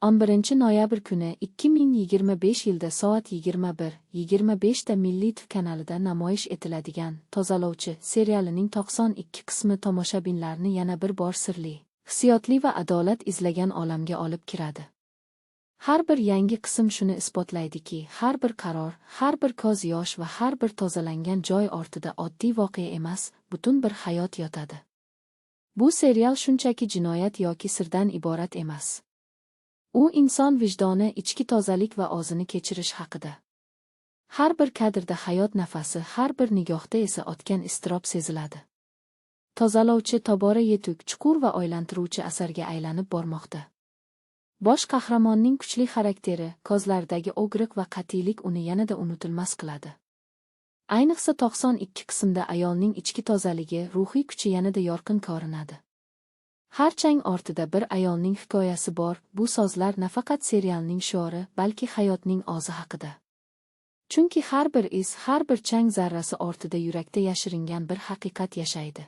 11 noyabr kuni 2025 yilda soat 21:25 da Milliy TV kanalida namoyish etiladigan Tozalovchi serialining 92 qismi tomoshabinlarni yana bir bor sirli, hissiyotli va adolat izlagan olamga olib kiradi. Har bir yangi qism shuni isbotlaydiki, har bir qaror, har bir ko'z yosh va har bir tozalangan joy ortida oddiy voqea emas, butun bir hayot yotadi. Bu serial shunchaki jinoyat yoki sirdan iborat emas. U inson vijdoni, ichki tozalik va o'zini kechirish haqida. Har bir kadrda hayot nafasi, har bir nigohda esa otgan iztirob seziladi. Tozalovchi tobora yetuk, chuqur va o'ylantiruvchi asarga aylanib bormoqda. Bosh qahramonning kuchli xarakteri, ko'zlaridagi og'riq va qat'iylik uni yanada unutilmas qiladi. Ayniqsa 92 qismda ayolning ichki tozaligi, ruhiy kuchi yanada yorqin ko'rinadi. Har chang ortida bir ayolning hikoyasi bor. Bu so'zlar nafaqat serialning shiori, balki hayotning o'zi haqida. Chunki har bir iz, har bir chang zarrasi ortida yurakda yashiringan bir haqiqat yashaydi.